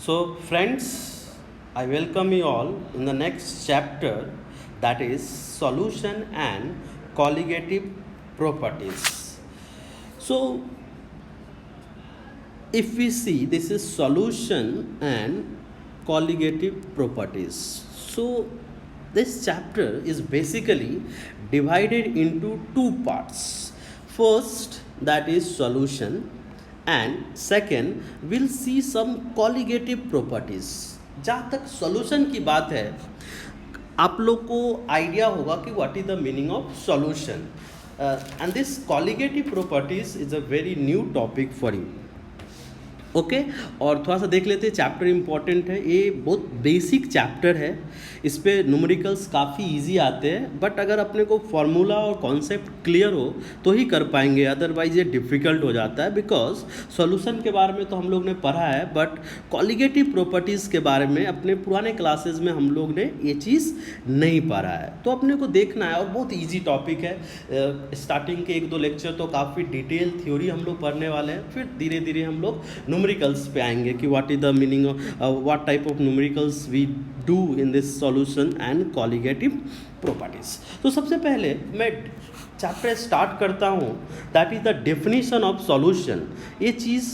So, friends, I welcome you all in the next chapter, that is solution and colligative properties. So, if we see, this is solution and colligative properties. So, this chapter is basically divided into two parts. First, that is solution, and second, we'll see some colligative properties. जहाँ तक solution की बात है, आप लोग को idea होगा कि what is the meaning of solution, and this colligative properties is a very new topic for you. Okay और थोड़ा सा देख लेते हैं, चैप्टर इंपॉर्टेंट है, ये बहुत बेसिक चैप्टर है, इस पे न्यूमेरिकल्स काफ़ी इजी आते हैं, बट अगर अपने को फार्मूला और कॉन्सेप्ट क्लियर हो तो ही कर पाएंगे, अदरवाइज ये डिफ़िकल्ट हो जाता है. बिकॉज सॉल्यूशन के बारे में तो हम लोग ने पढ़ा है, बट कॉलिगेटिव प्रॉपर्टीज़ के बारे में अपने पुराने क्लासेस में हम लोग ने ये चीज़ नहीं पढ़ा है, तो अपने को देखना है. और बहुत ईजी टॉपिक है, स्टार्टिंग के 1-2 लेक्चर तो काफ़ी डिटेल थ्योरी हम लोग पढ़ने वाले हैं, फिर धीरे धीरे हम लोग न्यूमेरिकल्स पे आएंगे कि what is the meaning of what type of numericals we do in this solution and colligative properties. तो सबसे पहले मैं चैप्टर स्टार्ट करता हूँ, that is the definition of solution. ये चीज़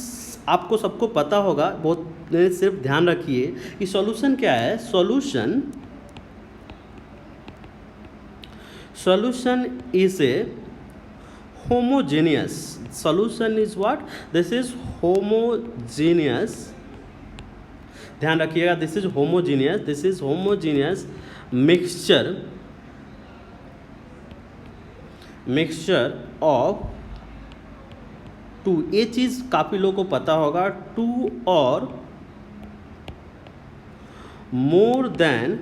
आपको सबको पता होगा, बहुत सिर्फ ध्यान रखिए कि सॉल्यूशन क्या है. Solution is a homogeneous. Solution is what? This is homogeneous. ध्यान रखिएगा, this is homogeneous mixture of two. ये चीज़ काफ़ी लोगों को पता होगा, 2 और मोर देन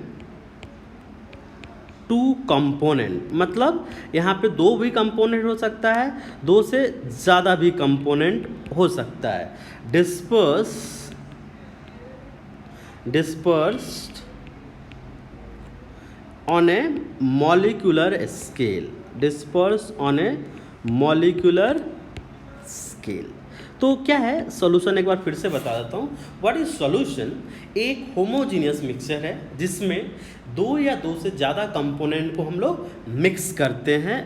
2 कंपोनेंट. मतलब यहाँ पे 2 भी कंपोनेंट हो सकता है, 2 से ज़्यादा भी कंपोनेंट हो सकता है. Dispersed on A molecular scale. तो क्या है सॉल्यूशन, एक बार फिर से बता देता हूँ. What is solution? एक होमोजीनियस मिक्सचर है जिसमें 2 या 2 से ज़्यादा कंपोनेंट को हम लोग मिक्स करते हैं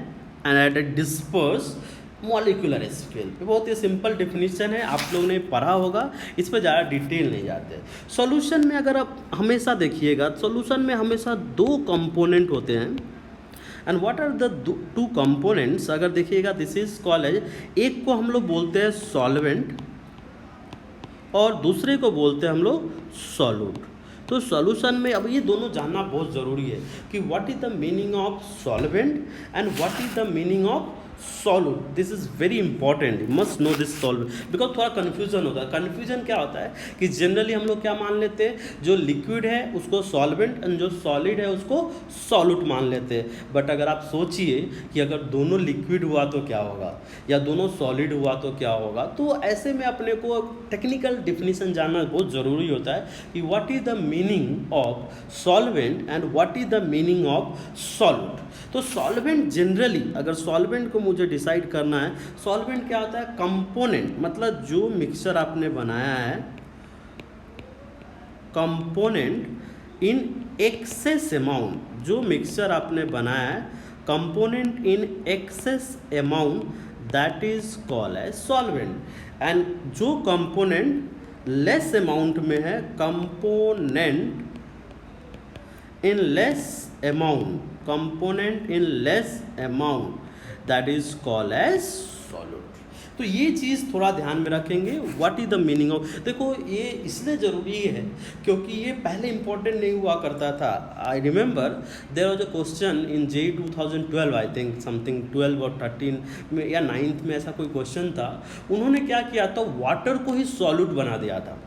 and at a disperse molecular scale. बहुत ही सिंपल डेफिनेशन है, आप लोगों ने पढ़ा होगा, इस पर ज़्यादा डिटेल नहीं जाते. सॉल्यूशन में अगर आप हमेशा देखिएगा, सॉल्यूशन में हमेशा 2 कंपोनेंट होते हैं. And what are the 2 components? अगर देखिएगा, दिस इज कॉल्ड, एक को हम लोग बोलते हैं सॉल्वेंट और दूसरे को बोलते हैं हम लोग सॉल्यूट. तो सॉल्यूशन में अब ये दोनों जानना बहुत ज़रूरी है कि what is the meaning of solvent and what is the meaning of solute. This is very important, you must know this solvent, because थोड़ा कन्फ्यूजन होता है. कन्फ्यूजन क्या होता है कि जनरली हम लोग क्या मान लेते हैं, जो लिक्विड है उसको सॉल्वेंट एंड जो सॉलिड है उसको सॉल्यूट मान लेते हैं. बट अगर आप सोचिए कि अगर दोनों लिक्विड हुआ तो क्या होगा, या दोनों सॉलिड हुआ तो क्या होगा. तो ऐसे में अपने को टेक्निकल डिफिनीशन जानना बहुत ज़रूरी होता है कि what is the meaning of solvent and what is the meaning of solute. तो सॉल्वेंट जनरली, अगर सॉल्वेंट को मुझे डिसाइड करना है, सॉल्वेंट क्या होता है? कंपोनेंट, मतलब जो मिक्सचर आपने बनाया है, कंपोनेंट इन एक्सेस अमाउंट, जो मिक्सचर आपने बनाया है component in excess amount, that is called as solvent. And जो कंपोनेंट लेस अमाउंट में है, component in less amount, that is called as solute. तो ये चीज़ थोड़ा ध्यान में रखेंगे. What is the meaning of, देखो ये इसलिए ज़रूरी है क्योंकि ये पहले इंपॉर्टेंट नहीं हुआ करता था. I remember there was a question in JEE 2012, I think something 12 और 13 में या 9th में ऐसा कोई क्वेश्चन था. उन्होंने क्या किया था, वाटर को ही सॉल्यूट बना दिया था,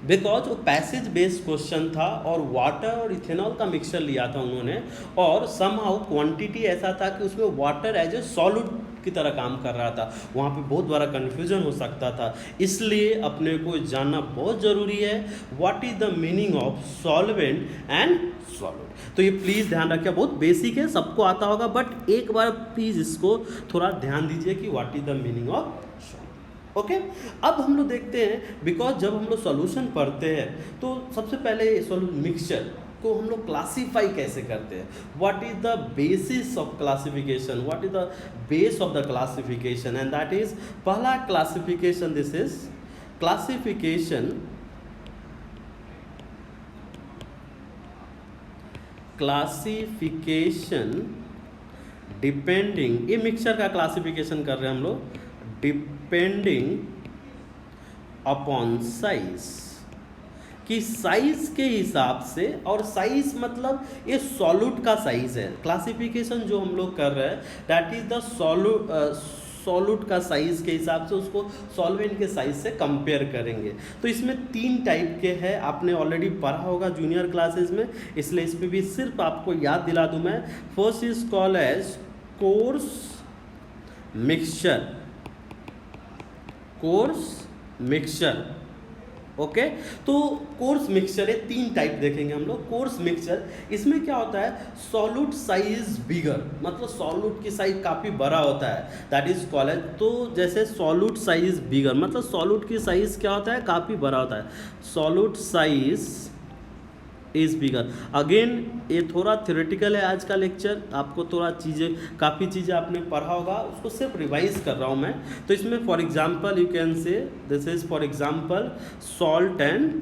बिकॉज वो पैसेज बेस्ड क्वेश्चन था और वाटर और इथेनॉल का मिक्सचर लिया था उन्होंने, और समहाउ क्वांटिटी ऐसा था कि उसमें वाटर एज ए सॉल्यूट की तरह काम कर रहा था. वहाँ पे बहुत बड़ा कन्फ्यूजन हो सकता था, इसलिए अपने को जानना बहुत ज़रूरी है what is the meaning of solvent and solute. तो ये प्लीज़ ध्यान रखिए, बहुत बेसिक है, सबको आता होगा, बट एक बार प्लीज़ इसको थोड़ा ध्यान दीजिए कि what is the meaning of solute. Okay. अब हम लोग देखते हैं, बिकॉज जब हम लोग सॉल्यूशन पढ़ते हैं तो सबसे पहले मिक्सचर को हम लोग क्लासीफाई कैसे करते हैं, what is the basis of classification, what is the base of the classification, and that is पहला classification, this is classification depending, ये मिक्सचर का क्लासिफिकेशन कर रहे हैं हम लोग, डिपेंडिंग अपॉन साइज, कि साइज के हिसाब से, और साइज मतलब ये सॉल्यूट का साइज है। क्लासिफिकेशन जो हम लोग कर रहे हैं दैट इज द सॉल्यूट का साइज के हिसाब से उसको सॉल्वेंट के साइज से कंपेयर करेंगे। तो इसमें 3 टाइप के हैं, आपने ऑलरेडी पढ़ा होगा जूनियर क्लासेस में, इसलिए इस पर भी सिर्फ आपको याद दिला दूं मैं। First is called as coarse mixture, okay. तो कोर्स मिक्सचर है, 3 टाइप देखेंगे हम लोग। कोर्स मिक्सचर, इसमें क्या होता है, सॉल्यूट साइज बिगर, मतलब सॉल्यूट की साइज काफ़ी बड़ा होता है, दैट इज कॉल्ड। तो जैसे सॉल्यूट साइज बिगर मतलब सॉल्यूट की साइज क्या होता है, काफ़ी बड़ा होता है, solute size is bigger. Again ये थोड़ा थ्योरेटिकल है आज का लेक्चर, आपको थोड़ा काफ़ी चीज़ें आपने पढ़ा होगा, उसको सिर्फ रिवाइज कर रहा हूँ मैं। तो इसमें for example you can say this is for example salt and,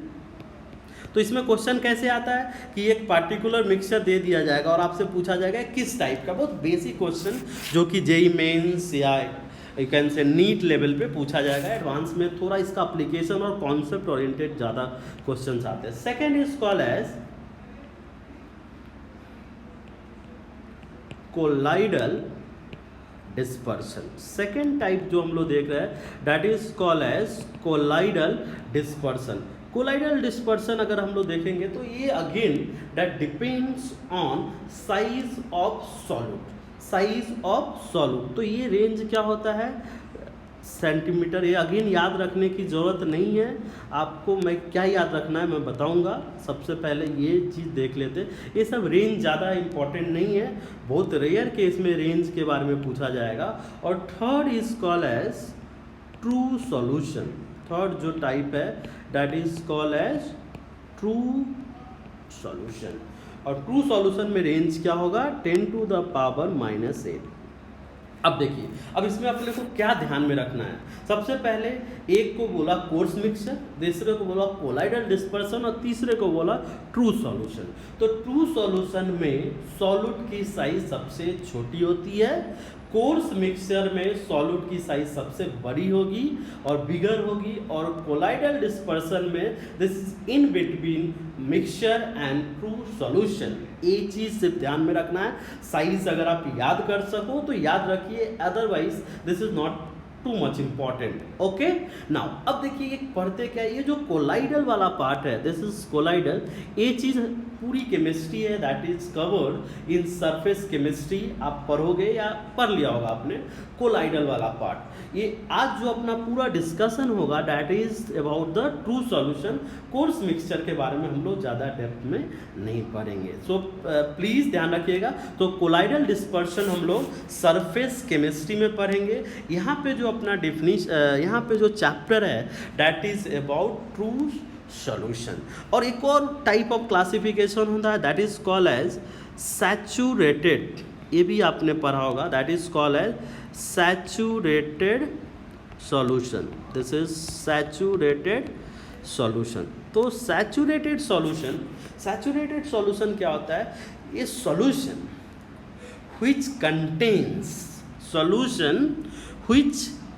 तो इसमें क्वेश्चन कैसे आता है कि एक पार्टिकुलर मिक्सचर दे दिया जाएगा और आपसे पूछा जाएगा किस टाइप का, बहुत बेसिक क्वेश्चन जो कि जेईई मेंस या you can say NEET level पे पूछा जाएगा। एडवांस में थोड़ा इसका एप्लीकेशन और कॉन्सेप्ट ओरिएंटेड ज़्यादा क्वेश्चंस आते हैं। Second is called as colloidal dispersion. Second type जो हम लोग देख रहे हैं that is called as colloidal dispersion. Colloidal dispersion अगर हम लोग देखेंगे तो ये again that depends on size of solute, तो ये रेंज क्या होता है, सेंटीमीटर। ये अगेन याद रखने की ज़रूरत नहीं है आपको, मैं क्या याद रखना है मैं बताऊंगा। सबसे पहले ये चीज़ देख लेते हैं, ये सब रेंज ज़्यादा इम्पॉर्टेंट नहीं है, बहुत रेयर केस में रेंज के बारे में पूछा जाएगा। और third is called as true solution. Third जो टाइप है that is called as true solution, और ट्रू सॉल्यूशन में रेंज क्या होगा, 10⁻⁻⁸। अब देखिए, अब इसमें अपने को क्या ध्यान में रखना है, सबसे पहले एक को बोला कोर्स मिक्सचर, दूसरे को बोला कोलाइडल डिस्पर्सन और तीसरे को बोला ट्रू सॉल्यूशन। तो ट्रू सॉल्यूशन में सॉल्यूट की साइज सबसे छोटी होती है, कोर्स मिक्सचर में सॉल्यूट की साइज सबसे बड़ी होगी और बिगर होगी, और कोलाइडल डिस्पर्सन में this is in between mixture and true solution. एक चीज़ सिर्फ ध्यान में रखना है, साइज अगर आप याद कर सको तो याद रखिए, otherwise this is not too much important, okay. Now अब देखिए एक पढ़ते क्या है, ये जो कोलाइडल वाला पार्ट है दिस इज कोलाइडल, ये चीज़ पूरी केमिस्ट्री है that is covered in surface chemistry, आप पढ़ोगे या पढ़ लिया होगा आपने कोलाइडल वाला पार्ट। ये आज जो अपना पूरा डिस्कशन होगा that is about the true solution. Course mixture के बारे में हम लोग ज़्यादा डेप्थ में नहीं पढ़ेंगे, सो प्लीज़ ध्यान रखिएगा। तो कोलाइडल डिस्पर्शन हम लोग सरफेस केमिस्ट्री में पढ़ेंगे। यहाँ पे जो अपना यहाँ पे जो चैप्टर है that is about true solution. और एक और टाइप ऑफ क्लासिफिकेशन होता है that is called as saturated, ये भी आपने पढ़ा होगा, that is called as saturated solution. This is saturated solution. तो सैचुरेटेड सॉल्यूशन क्या होता है, ये solution which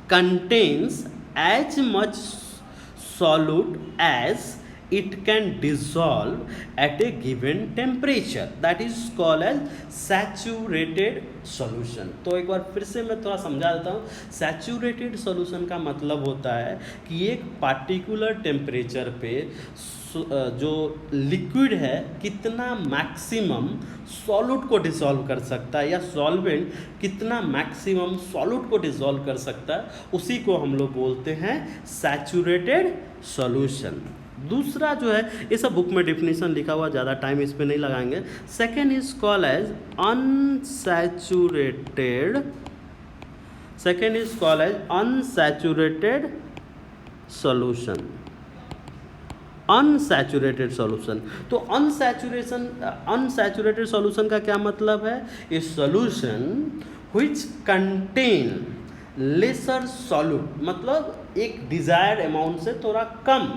contains as much solute as it can dissolve at a given temperature, that is called as saturated solution। तो एक बार फिर से मैं थोड़ा समझा देता हूँ। सैचुरेटेड सॉल्यूशन का मतलब होता है कि एक पार्टिकुलर टेम्परेचर पे जो लिक्विड है कितना मैक्सिमम सॉल्यूट को डिसॉल्व कर सकता है, या सॉल्वेंट कितना मैक्सिमम सॉल्यूट को डिसॉल्व कर सकता है, उसी को हम लोग बोलते हैं सैचुरेटेड सॉल्यूशन। दूसरा जो है, ये सब बुक में डिफिनीशन लिखा हुआ, ज़्यादा टाइम इस पे नहीं लगाएंगे। Second is called as unsaturated second is called as unsaturated solution. Unsaturated solution, तो अनसैचुरेटेड सॉल्यूशन का क्या मतलब है? A solution which contain lesser solute, मतलब एक डिजायर्ड अमाउंट से थोड़ा कम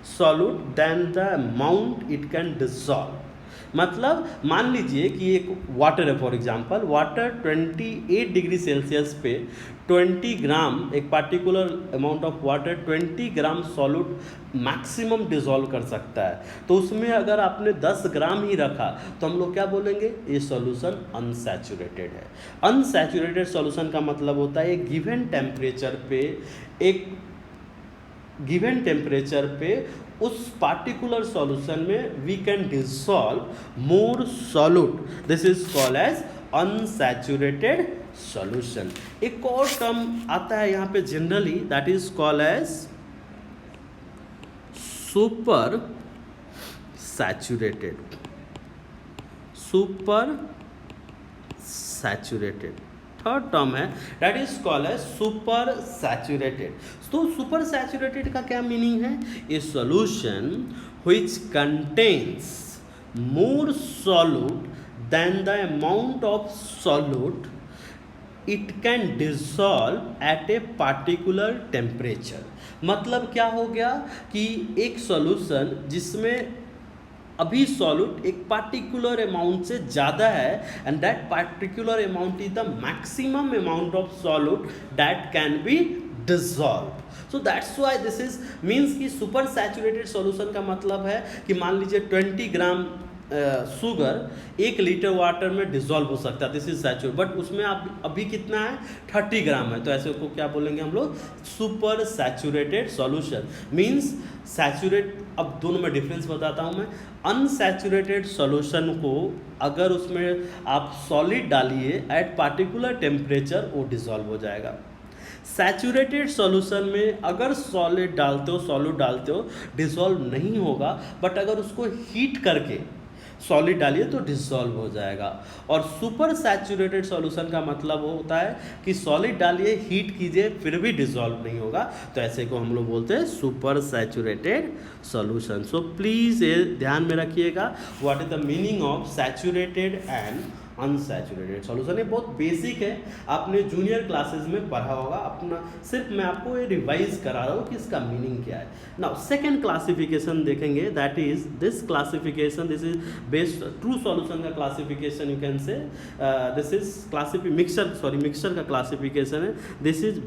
solute than the amount it can dissolve. मतलब मान लीजिए कि एक वाटर है, for example water 28 degree Celsius पे 20 ग्राम, एक particular amount of water 20 gram solute maximum dissolve कर सकता है। तो उसमें अगर आपने 10 ग्राम ही रखा तो हम लोग क्या बोलेंगे? ये सॉल्यूशन अनसैचुरेटेड है। अनसैचुरेटेड सॉल्यूशन का मतलब होता है एक गिवन टेम्परेचर पे उस पार्टिकुलर सॉल्यूशन में we can dissolve more solute, this is called as unsaturated solution. एक और टर्म आता है यहाँ पे generally, that is called as supersaturated. Third term है that is called as supersaturated. तो सुपर सैचुरेटेड का क्या मीनिंग है? A solution which contains more solute than the amount of solute it can dissolve at a particular temperature. मतलब क्या हो गया कि एक सॉल्यूशन जिसमें अभी सॉल्यूट एक पार्टिकुलर अमाउंट से ज़्यादा है and that particular amount is the maximum amount of solute that can be dissolve. So that's why this is means कि सुपर सैचुरेटेड सॉल्यूशन का मतलब है कि मान लीजिए 20 ग्राम शुगर 1 लीटर वाटर में डिसॉल्व हो सकता है, दिस इज सैचुरेटेड, बट उसमें आप अभी कितना है? 30 ग्राम है, तो ऐसे को क्या बोलेंगे हम लोग? Super saturated solution. Means saturate, अब दोनों में डिफरेंस बताता हूँ मैं। अनसैचुरेटेड सॉल्यूशन को अगर उसमें आप सॉलिड डालिए एट पार्टिकुलर टेम्परेचर वो डिसॉल्व हो जाएगा। सैचुरेटेड सॉल्यूशन में अगर सॉलिड डालते हो डिसॉल्व नहीं होगा, बट अगर उसको हीट करके सॉलिड डालिए तो डिसॉल्व हो जाएगा। और सुपर सैचुरेटेड सॉल्यूशन का मतलब होता है कि सॉलिड डालिए, हीट कीजिए, फिर भी डिसॉल्व नहीं होगा, तो ऐसे को हम लोग बोलते हैं super saturated solution. So please ये ध्यान में रखिएगा, what is the meaning of saturated and unsaturated solution. ये बहुत बेसिक है, आपने जूनियर क्लासेस में पढ़ा होगा, अपना सिर्फ मैं आपको ये रिवाइज करा रहा हूँ कि इसका मीनिंग क्या है। नाउ सेकंड क्लासिफिकेशन देखेंगे, that is this classification, this is based true solution का classification you can say, this is mixture का क्लासिफिकेशन है। This is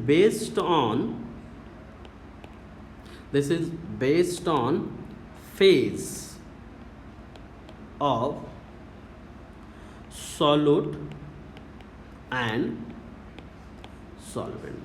based on phase of solute and solvent.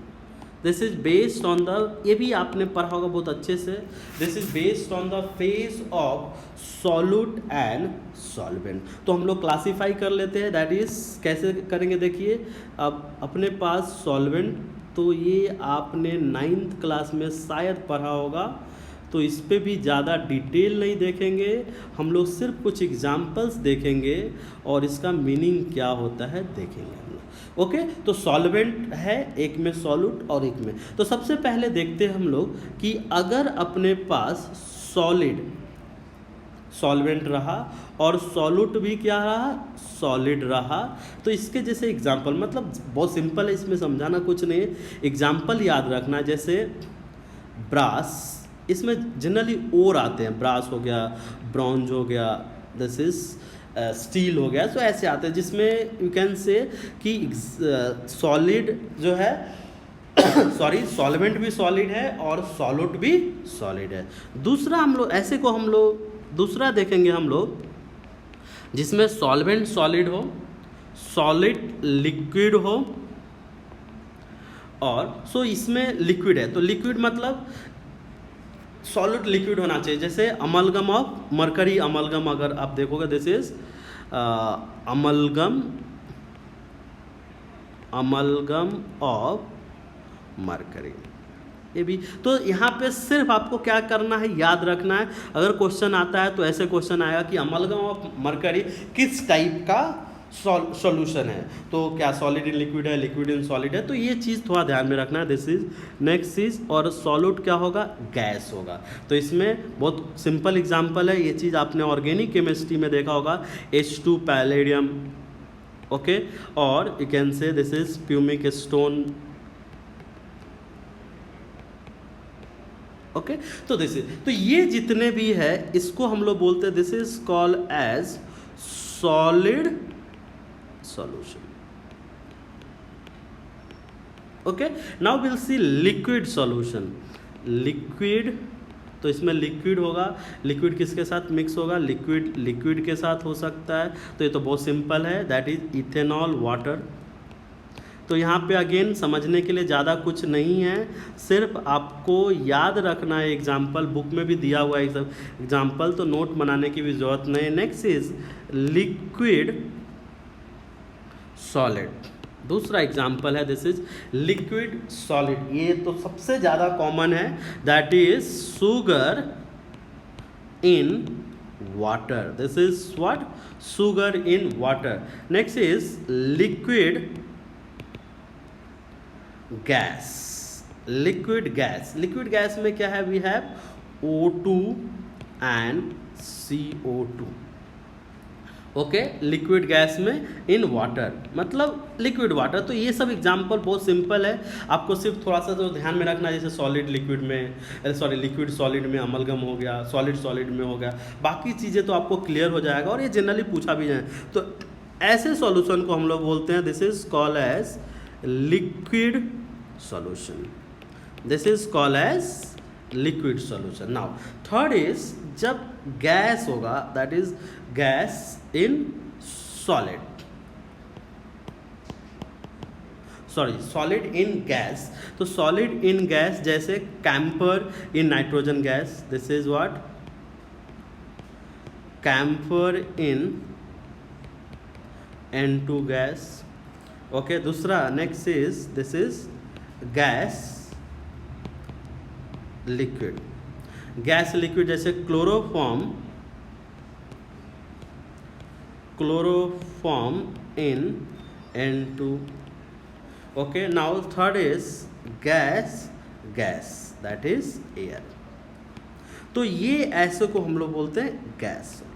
This is based on the, ये भी आपने पढ़ा होगा बहुत अच्छे से, this is based on the phase of solute and solvent. तो हम लोग क्लासीफाई कर लेते हैं, दैट इज कैसे करेंगे? देखिए, अब अपने पास सॉल्वेंट, तो ये आपने 9th क्लास में शायद पढ़ा होगा, तो इस पे भी ज़्यादा डिटेल नहीं देखेंगे, हम लोग सिर्फ कुछ एग्जाम्पल्स देखेंगे और इसका मीनिंग क्या होता है देखेंगे हम लोग। ओके, तो सॉल्वेंट है, एक में सॉल्यूट और एक में, तो सबसे पहले देखते हैं हम लोग कि अगर अपने पास सॉल्वेंट रहा और सॉल्यूट भी क्या रहा? सॉलिड रहा, तो इसके जैसे एग्जाम्पल, मतलब बहुत सिंपल है, इसमें समझाना कुछ नहीं है, एग्जाम्पल याद रखना। जैसे ब्रास, इसमें जनरली ओर आते हैं, ब्रास हो गया, ब्रॉन्ज हो गया, दिस इज स्टील हो गया, तो ऐसे आते हैं जिसमें यू कैन से कि सॉलिड जो है सॉल्वेंट भी सॉलिड है और सॉल्यूट भी सॉलिड है। दूसरा हम लोग ऐसे को हम लोग दूसरा देखेंगे हम लोग, जिसमें सॉल्वेंट सॉलिड हो, सॉलिड लिक्विड हो, और सो इसमें लिक्विड है, तो लिक्विड मतलब सॉलिड लिक्विड होना चाहिए। जैसे अमलगम ऑफ मरकरी, अमलगम अगर आप देखोगे, this is amalgam of mercury, ये भी। तो यहाँ पे सिर्फ आपको क्या करना है, याद रखना है। अगर क्वेश्चन आता है तो ऐसे क्वेश्चन आएगा कि अमलगम ऑफ मरकरी किस टाइप का सॉल्यूशन है, तो क्या सॉलिड इन लिक्विड है, लिक्विड इन सॉलिड है, तो ये चीज़ थोड़ा ध्यान में रखना है। दिस इज नेक्स्ट चीज़। और सॉल्यूट क्या होगा, गैस होगा। तो इसमें बहुत सिंपल एग्जांपल है, ये चीज़ आपने ऑर्गेनिक केमिस्ट्री में देखा होगा, H2 पैलेडियम, ओके, और you can say this is pumice stone, okay. तो दिस इज, तो ये जितने भी है इसको हम लोग बोलते हैं this is called as solid solution, okay. Now will see liquid solution. Liquid, तो इसमें लिक्विड होगा, लिक्विड किसके साथ मिक्स होगा, लिक्विड लिक्विड के साथ हो सकता है, तो ये तो बहुत सिंपल है, दैट इज इथेनॉल वाटर। तो यहाँ पे अगेन समझने के लिए ज़्यादा कुछ नहीं है, सिर्फ आपको याद रखना है, एग्जाम्पल बुक में भी दिया हुआ है एग्जाम्पल, तो नोट बनाने की भी ज़रूरत नहीं। Next is liquid solid. दूसरा एग्जाम्पल है दिस इज लिक्विड सॉलिड, ये तो सबसे ज़्यादा कॉमन है, that is sugar in water. This is what, sugar in water. Next is liquid gas. Liquid gas, liquid gas में क्या है, we have O2 and CO2, okay. Liquid gas में in water मतलब लिक्विड वाटर। तो ये सब example बहुत simple है, आपको सिर्फ थोड़ा सा जो ध्यान में रखना है, जैसे सॉलिड लिक्विड में, सॉरी लिक्विड सॉलिड में अमलगम हो गया, सॉलिड सॉलिड में हो गया, बाकी चीज़ें तो आपको क्लियर हो जाएगा, और ये जनरली पूछा भी जाए। तो ऐसे सॉल्यूशन को हम लोग बोलते हैं this is called as liquid solution, this is called as liquid solution. Now third is जब गैस होगा, that is gas in solid, sorry solid in gas. तो सॉलिड इन गैस जैसे camphor in nitrogen gas, this is what, camphor in N2 gas, okay. दूसरा next is this is gas liquid, gas liquid जैसे chloroform in N2, okay. Now third is gas that is air. तो ये ऐसे को हम लोग बोलते हैं गैस सॉल्यूशन।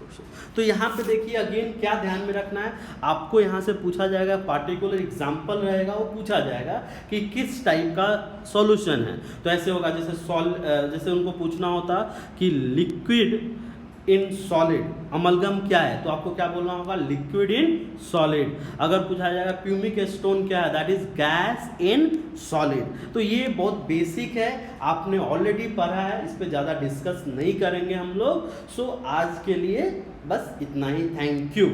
तो यहाँ पे देखिए अगेन क्या ध्यान में रखना है, आपको यहाँ से पूछा जाएगा, पार्टिकुलर एग्जांपल रहेगा, वो पूछा जाएगा कि किस टाइप का सॉल्यूशन है। तो ऐसे होगा जैसे उनको पूछना होता कि लिक्विड इन सॉलिड अमलगम क्या है, तो आपको क्या बोलना होगा, लिक्विड इन सॉलिड। अगर पूछा जाएगा प्यूमिक स्टोन क्या है, that is gas in solid. तो ये बहुत बेसिक है, आपने ऑलरेडी पढ़ा है, इस पर ज़्यादा डिस्कस नहीं करेंगे हम लोग। सो आज के लिए बस इतना ही, थैंक यू।